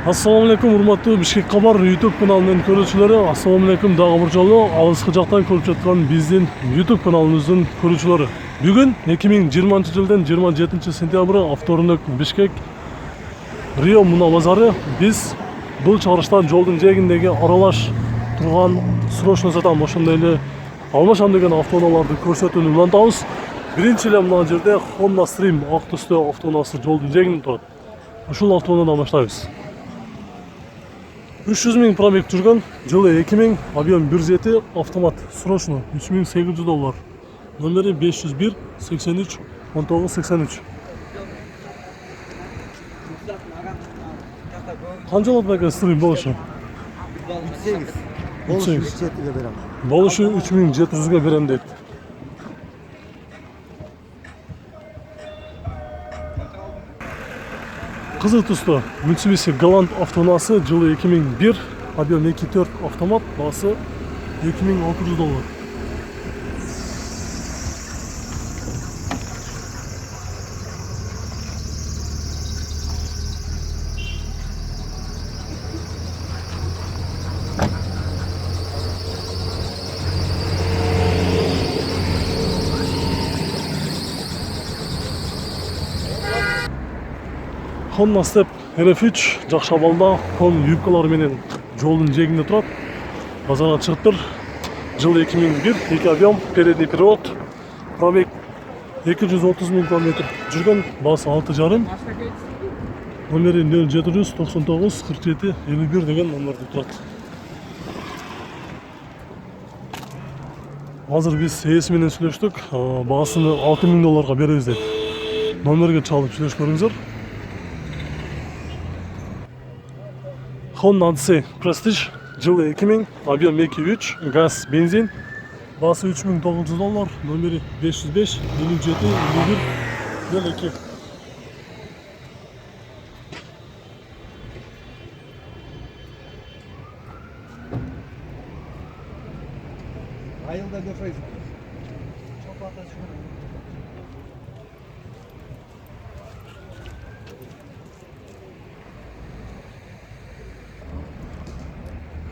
Assalomu alaykum, hurmatli Bishkek Xabar YouTube kanalining ko'ruvchilari. Assalomu alaykum, dag'i bir jolli alысqы жақтан ko'rib жатқан биздин YouTube kanalımızın ko'ruvchilari. Bugun 2020-yildan 27-sentyabr avtorinok Bishkek Rio Muna bozori. Biz bu chaqirishdan yo'lning jagindagi aralash turgan срочно satan ошондой эле алмашам деген автоунааларды көрсөтүүнү улантабыз. Биринчи эле мына жерде Honda Stream ак түстө автоунаасы жолдун жагында турат. Ушул автоунаадан баштайбыз. 300 000 пробег жүрген, жылы 2000, объем 1.7, автомат, срочно, $3800. Номері 501 83 19 83. Қаншалат бәкі Stream болушы? 3700'e берем. Болушы 3700'e берем дейді. Қызыл түсті Mitsubishi Galant автоунасы жылы 2001, объем 2.4 автомат, басы $2600. Honda Step RF3 жакшы абалда, кон юбкалары менен жолдун жегинде турат. Базарга чыгыптыр. Жылы 2001, 2 объем, передний привод, пробег 230 000 км жүргөн, басы 6,5. Номери 0799 47 51 деген номерде турат. Азыр биз ээси менен сүйлөштүк, баасыны $6000 беребиз деп. Номерге чалып сүйлөшүп көрүңүздөр. Honda Odyssey Prestige жылы 2000, объем 2.3, газ, бензин, басы $3900, номері 505 57 51 02. Ayılda götüreyim.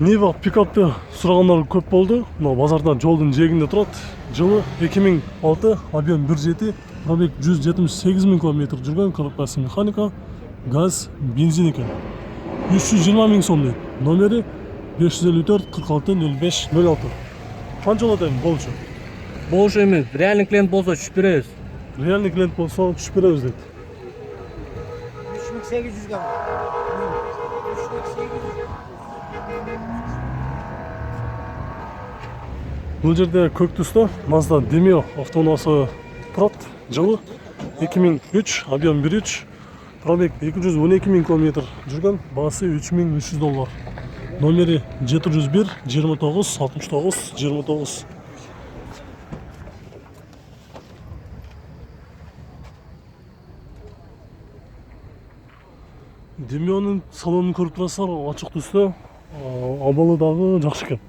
Niva пикапты сұрагандар көп болды. Мына базарда жолдун жегинде турат. Жылы 2006, объем 1.7, пробег 178 000 км жүргөн, коробкасы механика, газ, бензин экен. 320 000 сом дейт. Номери 554 46 05 06. Канчалат эми болчу? Болушу эмес, реальный клиент болсо түшүп беребиз. Реальный клиент болсо түшүп беребиз дейт. 3800'e. Бұл жерде көк түсті Mazda Demio автоунасы турат. Жылы 2003, объем 1.3, пробег 212 000 км жүрген, басы $3300. Номері 701 29 69 29. Demio'nun салонын көріп тұрасыздар, ачык түсті, абалы дагы жакшы экен.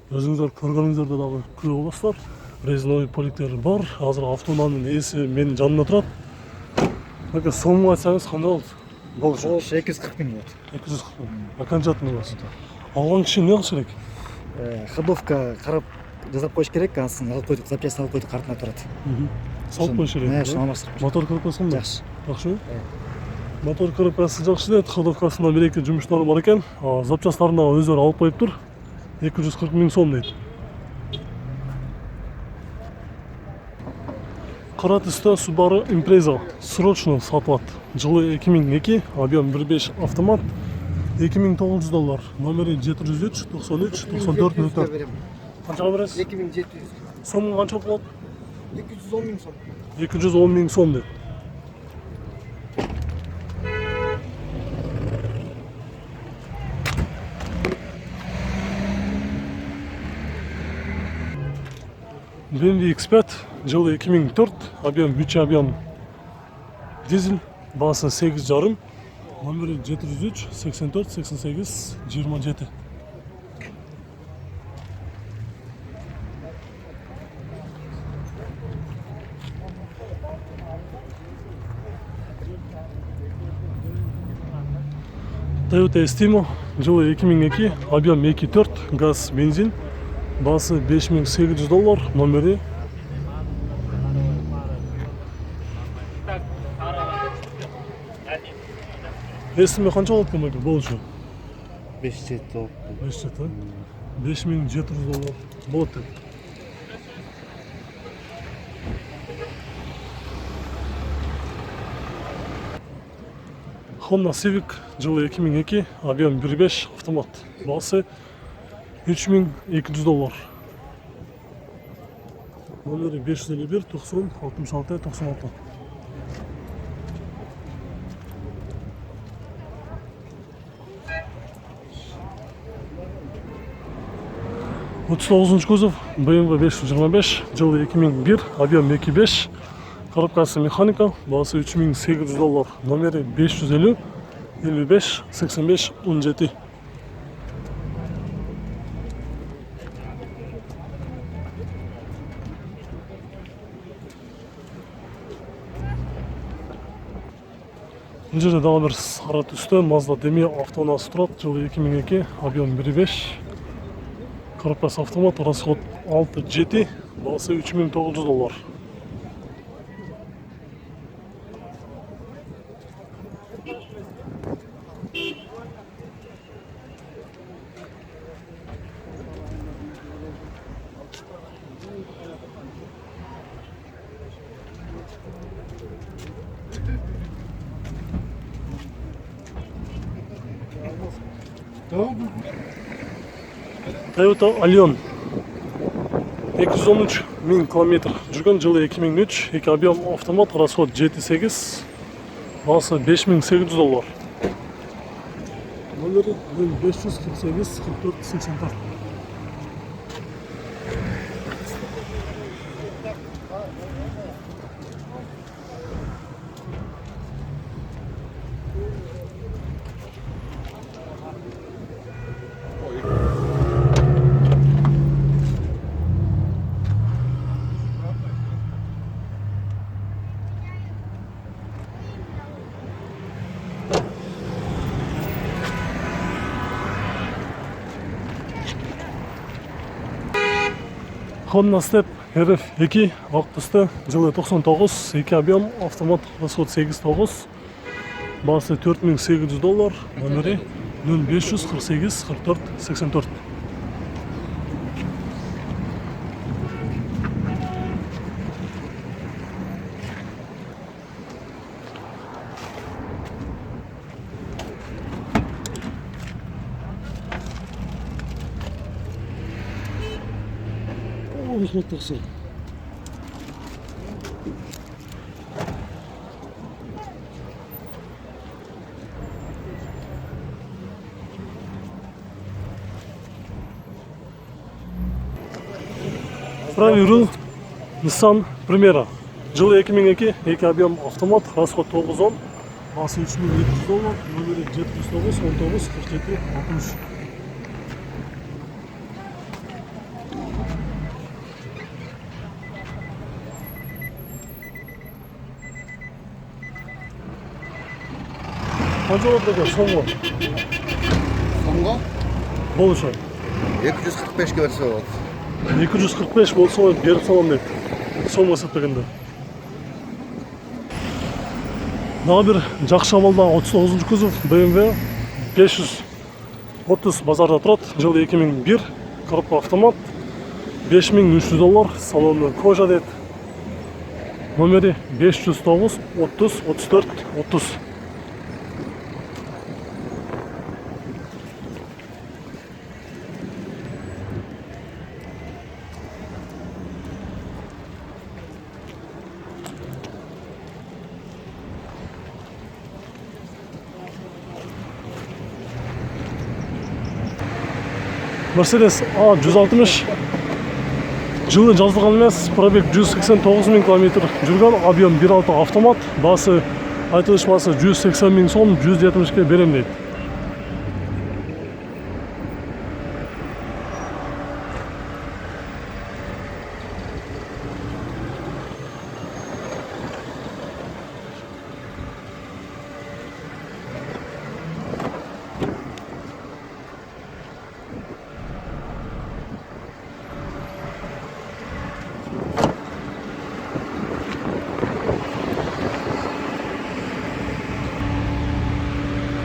Өзіңіздер көргөнүңүздөрдө дагы күбө боласыздар. Резиновый поликтер бар. Азыр автоунаанын ээси менин жанымда турат. Ака сомун айтсаңыз кандай болот? Болушу 240 000 болот. 240 000. Окончательный болот. Алган киши эмне кылыш керек? Ходовка карап жасап коюш керек, анысын алып койдук, запчасть алып койдук, картына турат. Салып коюш керек. Ошону алмаштырып. Мотор коробкасы кандай? Жакшы. Жакшыбы? Мотор коробкасы жакшы дейт. Ходовкасында бир-эки жумуштары бар экен. Запчасттарын дагы өздөрү алып коюптур. 240 000 сом дейт. Кара түсті Subaru Impreza срочно сатылат. Жылы 2002, объем 1.5 автомат, $2900. Номері 703 93 94 04. Қаншаға бересіз? 2700. Сомы қанша болады? 210 000 сом. 210 000 сом дейт. BMW X5 жылы 2004, объем 3 объем дизель, басы 8,5, номері 703 84 88 27. Toyota Estimo жылы 2002, объем 2.4, газ, бензин, басы $5800, номері Estimo қанша болады екен болушы? 5-7 oldu. 500, $5700 болады деп. Honda Civic жылы 2002, объем 1.5, автомат, басы $3200. Номері 551 90 66 96. Отыз тоғызыншы кузов BMW 525 жылы 2001, объем 2.5, коробкасы механика, басы $3800, номері 550 55 85 17. Бұл жерде дағы бір сары түсті Mazda Demi автоунасы тұрады, жылы 2002, объем 1.5, коробкасы автомат, расход 6.7, басы $3900. Toyota Allion 213 000 km жүрген, жылы 2003, 2 объем автомат, расход 7.8, басы $5800. Номері 0548 44 84. Honda Step RF2 ақ түсті, жылы 99, 2 объем, автомат, расход 8.9, басы $4800, номері 0548 44 84. Рахмет тақсыр. Правый руль Nissan Primera. Жылы 2002, 2 объем автомат, расход 910, басы $3200, номері 709 19 47 60. Қанша болады екен соңғы? Соңғы Болушы. 245 берсе болады. 245 болса беріп салам дейді. Соңғы сәтпегенде. Дағы бір жақсы шамалда 39-шы кузов BMW 530 базарда тұрады. Жылы 2001, коробка автомат, $5300, салоны кожа дейді. Номері 509 30 34 30. Mercedes A160 жылы жазылған емес, пробег 189 000 км жүрген, объем 1.6 автомат, басы айтылыш басы 180 000 сом, 170-ке берем дейді.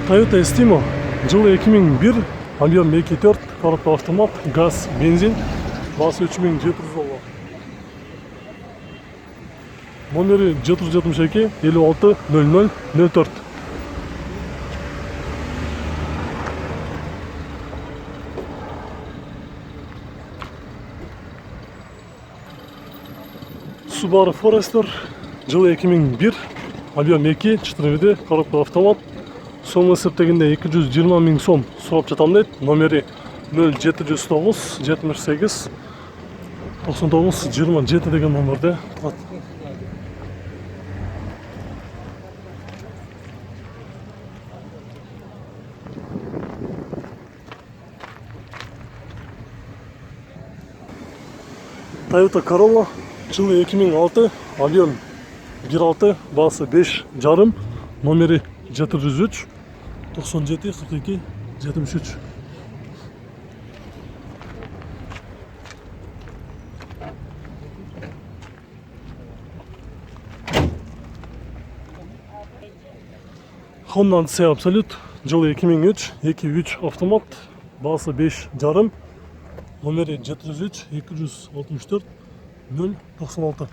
Toyota Estimo жылы 2001, объем 2.4, коробка автомат, газ, бензин, басы 3700 доллар. Номері 772 56 00 04. Subaru Forester жылы 2001, объем 2, 4 коробка автомат. Соң есептегенде 220 000 сом сұрап жатам дейді. Номері 0709 78 99 27 деген номерде тұрады. Toyota Corolla жылы 2006, объем 1.6, басы 5,5, номері 703 97 42 73. Honda C Absolute жылы 2003, 2.3 автомат, басы 5,5, номері 703 264 096.